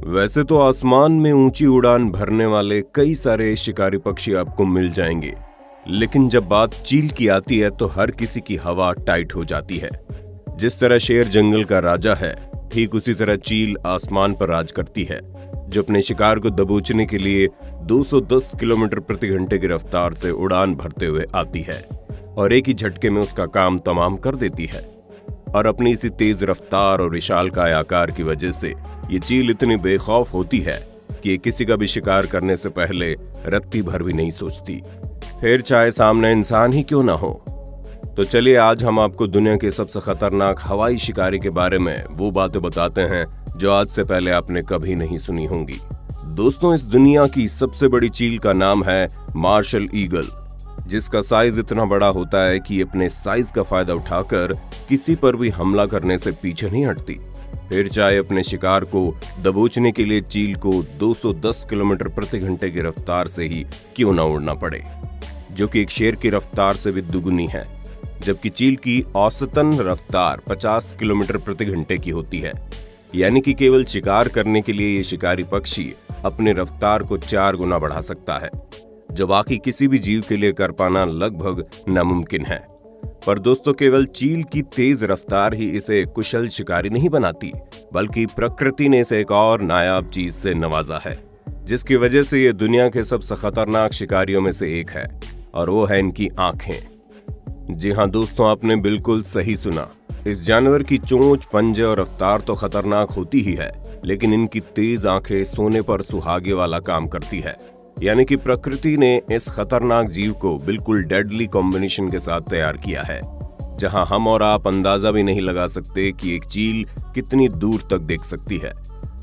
वैसे तो आसमान में ऊंची उड़ान भरने वाले कई सारे शिकारी पक्षी आपको मिल जाएंगे, लेकिन जब बात चील की आती है तो हर किसी की हवा टाइट हो जाती है। जिस तरह शेर जंगल का राजा है, ठीक उसी तरह चील आसमान पर राज करती है, जो अपने शिकार को दबोचने के लिए 210 किलोमीटर प्रति घंटे की रफ्तार से उड़ान भरते हुए आती है और एक ही झटके में उसका काम तमाम कर देती है। और अपनी इसी तेज रफ्तार और विशालकाय आकार की वजह से ये चील इतनी बेखौफ होती है कि ये किसी का भी शिकार करने से पहले रत्ती भर भी नहीं सोचती, फिर चाहे सामने इंसान ही क्यों ना हो। तो चलिए आज हम आपको दुनिया के सबसे खतरनाक हवाई शिकारी के बारे में वो बातें बताते हैं जो आज से पहले आपने कभी नहीं सुनी होंगी। दोस्तों, इस दुनिया की सबसे बड़ी चील का नाम है मार्शल ईगल, जिसका साइज इतना बड़ा होता है कि अपने साइज का फायदा उठाकर किसी पर भी हमला करने से पीछे नहीं हटती, फिर चाहे अपने शिकार को दबोचने के लिए चील को 210 किलोमीटर प्रति घंटे की रफ्तार से ही क्यों न उड़ना पड़े, जो कि एक शेर की रफ्तार से भी दुगुनी है, जबकि चील की औसतन रफ्तार 50 किलोमीटर प्रति घंटे की होती है। यानी कि केवल शिकार करने के लिए ये शिकारी पक्षी अपनी रफ्तार को 4 गुना बढ़ा सकता है, जो बाकी किसी भी जीव के लिए कर पाना लगभग नामुमकिन है। पर दोस्तों, केवल चील की तेज रफ्तार ही इसे कुशल शिकारी नहीं बनाती, बल्कि प्रकृति ने इसे एक और नायाब चीज से नवाजा है, जिसकी वजह से ये दुनिया के सबसे खतरनाक शिकारियों में से एक है, और वो है इनकी आंखें। जी हाँ दोस्तों, आपने बिल्कुल सही सुना। इस जानवर की चोंच, पंजे और रफ्तार तो खतरनाक होती ही है, लेकिन इनकी तेज आंखें सोने पर सुहागे वाला काम करती है। यानी कि प्रकृति ने इस खतरनाक जीव को बिल्कुल डेडली कॉम्बिनेशन के साथ तैयार किया है, जहां हम और आप अंदाजा भी नहीं लगा सकते कि एक चील कितनी दूर तक देख सकती है।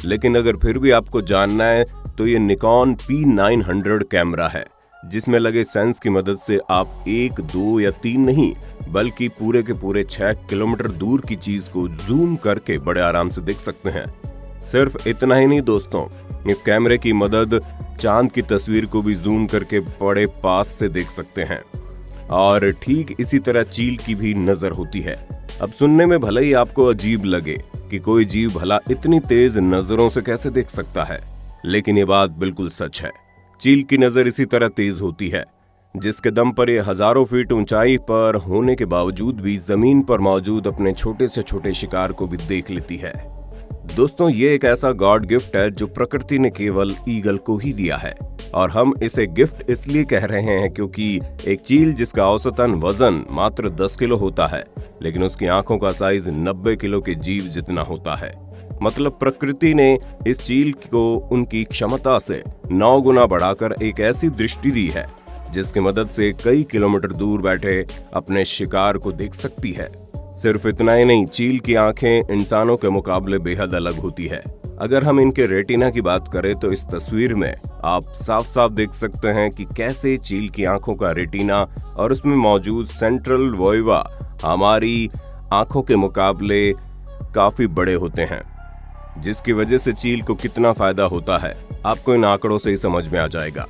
लेकिन अगर फिर भी आपको जानना है तो ये निकॉन P900 कैमरा है, जिसमें लगे सेंस की मदद से आप 1, 2 या 3 नहीं, बल्कि पूरे के पूरे 6 किलोमीटर दूर की चीज को जूम करके बड़े आराम से देख सकते हैं। सिर्फ इतना ही नहीं दोस्तों, इस कैमरे की मदद चांद की तस्वीर को भी जूम करके बड़े पास से देख सकते हैं। और ठीक इसी तरह चील की भी नजर होती है। अब सुनने में भले ही आपको अजीब लगे कि कोई जीव भला इतनी तेज नजरों से कैसे देख सकता है, लेकिन ये बात बिल्कुल सच है। चील की नजर इसी तरह तेज होती है, जिसके दम पर ये हजारों फीट ऊंचाई पर होने के बावजूद भी जमीन पर मौजूद अपने छोटे से छोटे शिकार को भी देख लेती है। दोस्तों, ये एक ऐसा गॉड गिफ्ट है जो प्रकृति ने केवल ईगल को ही दिया है, और हम इसे गिफ्ट इसलिए कह रहे हैं क्योंकि एक चील जिसका औसतन वजन मात्र 10 किलो होता है, लेकिन उसकी आंखों का साइज 90 किलो के जीव जितना होता है। मतलब प्रकृति ने इस चील को उनकी क्षमता से 9 गुना बढ़ाकर एक ऐसी दृष्टि दी है, जिसकी मदद से कई किलोमीटर दूर बैठे अपने शिकार को देख सकती है। सिर्फ इतना ही नहीं, चील की आंखें इंसानों के मुकाबले बेहद अलग होती है। अगर हम इनके रेटिना की बात करें तो इस तस्वीर में आप साफ साफ देख सकते हैं कि कैसे चील की आंखों का रेटिना और उसमें मौजूद सेंट्रल वोइवा हमारी आंखों के मुकाबले काफी बड़े होते हैं, जिसकी वजह से चील को कितना फायदा होता है आपको इन आंकड़ों से ही समझ में आ जाएगा।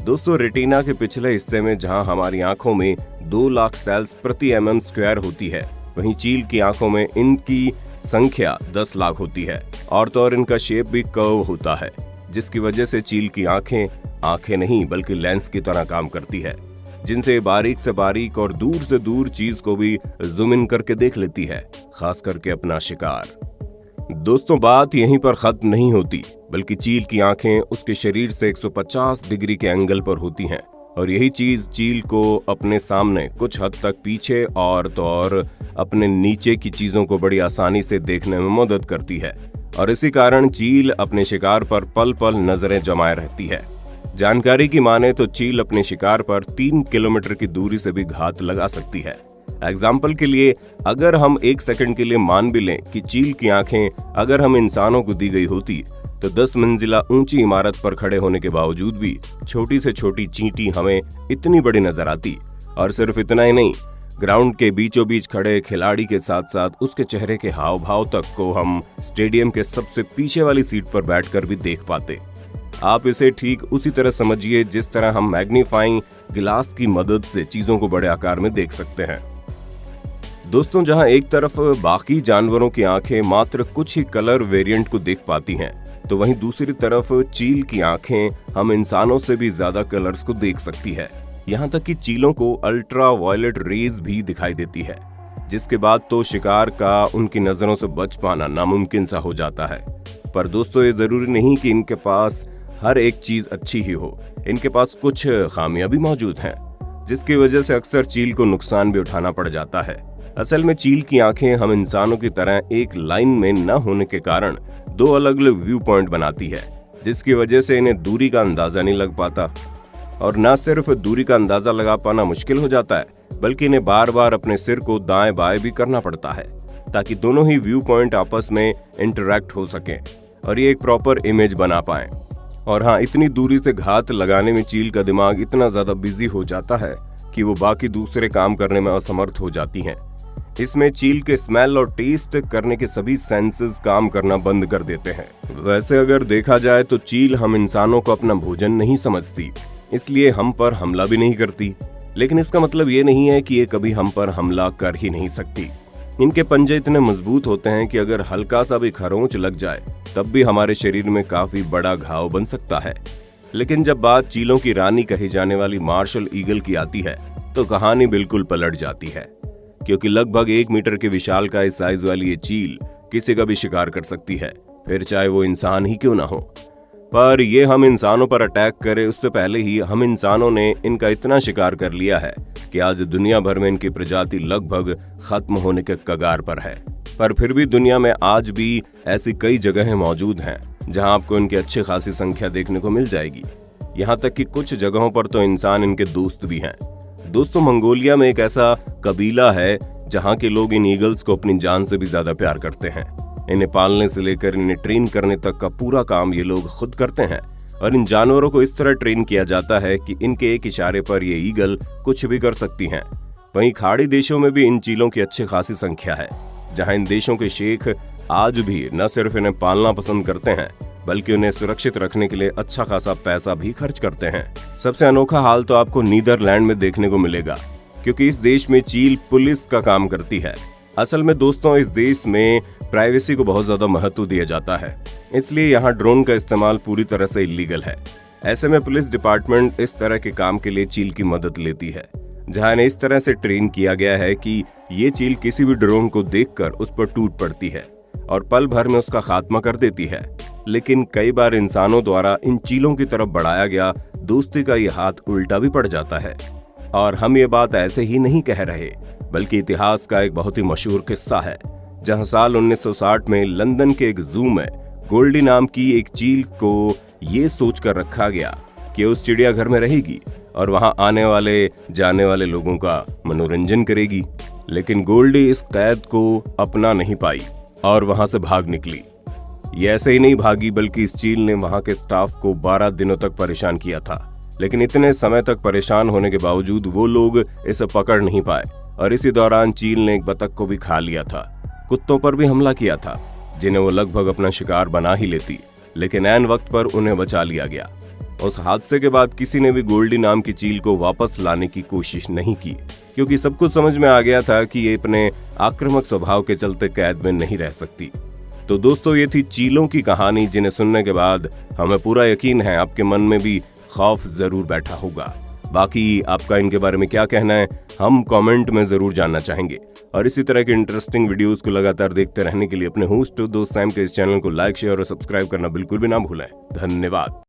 दोस्तों, रेटिना के पिछले हिस्से में जहां हमारी आंखों में 2 लाख सेल्स प्रति mm² होती है, वहीं चील की आंखों में इनकी संख्या 10 लाख होती है, और तो और इनका शेप भी कर्व होता है, जिसकी वजह से चील की आंखें नहीं बल्कि लेंस की तरह काम करती है, जिनसे बारीक से बारीक और दूर से दूर चीज को भी जूम इन करके देख लेती है, खास करके अपना शिकार। दोस्तों, बात यहीं पर खत्म नहीं होती, बल्कि चील की आंखें उसके शरीर से 150 डिग्री के एंगल पर होती हैं, और यही चीज चील को अपने सामने, कुछ हद तक पीछे और तो और अपने नीचे की चीजों को बड़ी आसानी से देखने में मदद करती है, और इसी कारण चील अपने शिकार पर पल पल नजरें जमाए रहती है। जानकारी की माने तो चील अपने शिकार पर 3 किलोमीटर की दूरी से भी घात लगा सकती है। एग्जाम्पल के लिए, अगर हम 1 सेकंड के लिए मान भी लें कि चील की आंखें अगर हम इंसानों को दी गई होती, तो 10 मंजिला ऊंची इमारत पर खड़े होने के बावजूद भी छोटी से छोटी चींटी हमें इतनी बड़ी नजर आती। और सिर्फ इतना ही नहीं, ग्राउंड के बीचों बीच खड़े खिलाड़ी के साथ साथ उसके चेहरे के हाव भाव तक को हम स्टेडियम के सबसे पीछे वाली सीट पर बैठकर भी देख पाते। आप इसे ठीक उसी तरह समझिए जिस तरह हम मैग्नीफाइंग गिलास की मदद से चीजों को बड़े आकार में देख सकते हैं। दोस्तों, जहां एक तरफ बाकी जानवरों की आंखें मात्र कुछ ही कलर वेरिएंट को देख पाती हैं, तो वहीं दूसरी तरफ चील की आंखें हम इंसानों से भी ज्यादा कलर्स को देख सकती है। यहाँ तक कि चीलों को अल्ट्रा वायलेट रेज भी दिखाई देती है, जिसके बाद तो शिकार का उनकी नजरों से बच पाना नामुमकिन सा हो जाता है। पर दोस्तों, ये जरूरी नहीं कि इनके पास हर एक चीज अच्छी ही हो। इनके पास कुछ खामियां भी मौजूद हैं, जिसकी वजह से अक्सर चील को नुकसान भी उठाना पड़ जाता है। असल में चील की आंखें हम इंसानों की तरह एक लाइन में न होने के कारण दो अलग अलग व्यू पॉइंट बनाती है, जिसकी वजह से इन्हें दूरी का अंदाजा नहीं लग पाता। और न सिर्फ दूरी का अंदाजा लगा पाना मुश्किल हो जाता है, बल्कि इन्हें बार बार अपने सिर को दाएं बाएं भी करना पड़ता है, ताकि दोनों ही व्यू पॉइंट आपस में इंटरैक्ट हो सकें और ये एक प्रॉपर इमेज बना पाएं। और हाँ, इतनी दूरी से घात लगाने में चील का दिमाग इतना ज्यादा बिजी हो जाता है कि वो बाकी दूसरे काम करने में असमर्थ हो जाती हैं। इसमें चील के स्मेल और टेस्ट करने के सभी सेंसेस काम करना बंद कर देते हैं। वैसे अगर देखा जाए तो चील हम इंसानों को अपना भोजन नहीं समझती, इसलिए हम पर हमला भी नहीं करती। लेकिन इसका मतलब ये नहीं है कि ये कभी हम पर हमला कर ही नहीं सकती। इनके पंजे इतने मजबूत होते हैं कि अगर हल्का सा भी खरोंच लग जाए तब भी हमारे शरीर में काफी बड़ा घाव बन सकता है। लेकिन जब बात चीलों की रानी कही जाने वाली मार्शल ईगल की आती है तो कहानी बिल्कुल पलट जाती है, क्योंकि लगभग 1 मीटर के विशालकाय साइज वाली ये चील किसी का भी शिकार कर सकती है, फिर चाहे वो इंसान ही क्यों ना हो। पर ये हम इंसानों पर अटैक करे उससे पहले ही हम इंसानों ने इनका इतना शिकार कर लिया है कि आज दुनिया भर में इनकी प्रजाति लगभग खत्म होने के कगार पर है। पर फिर भी दुनिया में आज भी ऐसी कई जगहें मौजूद हैं जहां आपको इनकी अच्छी खासी संख्या देखने को मिल जाएगी। यहाँ तक कि कुछ जगहों पर तो इंसान इनके दोस्त भी हैं। दोस्तों, मंगोलिया में एक ऐसा कबीला है जहाँ के लोग इन ईगल्स को अपनी जान से भी ज्यादा प्यार करते हैं। इन्हें पालने से लेकर इन्हें ट्रेन करने तक का पूरा काम ये लोग खुद करते हैं और इन जानवरों को इस तरह ट्रेन किया जाता है कि इनके एक इशारे पर ये ईगल कुछ भी कर सकती हैं। वहीं खाड़ी देशों में भी इन चीलों की अच्छी खासी संख्या है, जहां इन देशों के शेख आज भी न सिर्फ इन्हें पालना पसंद करते हैं बल्कि उन्हें सुरक्षित रखने के लिए अच्छा खासा पैसा भी खर्च करते हैं। सबसे अनोखा हाल तो आपको नीदरलैंड में देखने को मिलेगा, क्योंकि इस देश में चील पुलिस का काम करती है। असल में दोस्तों, इस देश में प्राइवेसी को बहुत ज्यादा महत्व दिया जाता है, इसलिए यहाँ ड्रोन का इस्तेमाल पूरी तरह से इलीगल है। ऐसे में पुलिस डिपार्टमेंट इस तरह के काम के लिए चील की मदद लेती है, जहां इन्हें इस तरह से ट्रेन किया गया है कि ये चील किसी भी ड्रोन को देखकर उस पर टूट पड़ती है और पल भर में उसका खात्मा कर देती है। लेकिन कई बार इंसानों द्वारा इन चीलों की तरफ बढ़ाया गया दोस्ती का ये हाथ उल्टा भी पड़ जाता है। और हम ये बात ऐसे ही नहीं कह रहे, बल्कि इतिहास का एक बहुत ही मशहूर किस्सा है, जहां साल 1960 में लंदन के एक जू में गोल्डी नाम की एक चील को ये सोचकर रखा गया कि उस चिड़ियाघर में रहेगी और वहां आने वाले जाने वाले लोगों का मनोरंजन करेगी। लेकिन गोल्डी इस कैद को अपना नहीं पाई और वहां से भाग निकली। ये ऐसे ही नहीं भागी, बल्कि इस चील ने वहां के स्टाफ को 12 दिनों तक परेशान किया था। लेकिन इतने समय तक परेशान होने के बावजूद वो लोग इसे पकड़ नहीं पाए और इसी दौरान चील ने एक बतख को भी खा लिया था। कुत्तों पर भी हमला किया था, जिन्हें वो लगभग अपना शिकार बना ही लेती, लेकिन ऐन वक्त पर उन्हें बचा लिया गया। उस हादसे के बाद किसी ने भी गोल्डी नाम की चील को वापस लाने की कोशिश नहीं की, क्योंकि सब कुछ समझ में आ गया था कि ये अपने आक्रामक स्वभाव के चलते कैद में नहीं रह सकती। तो दोस्तों, ये थी चीलों की कहानी, जिन्हें सुनने के बाद हमें पूरा यकीन है आपके मन में भी खौफ जरूर बैठा होगा। बाकी आपका इनके बारे में क्या कहना है, हम कमेंट में जरूर जानना चाहेंगे। और इसी तरह के इंटरेस्टिंग वीडियोस को लगातार देखते रहने के लिए अपने होस्ट दोस्त सैम के इस चैनल को लाइक, शेयर और सब्सक्राइब करना बिल्कुल भी ना भूलें। धन्यवाद।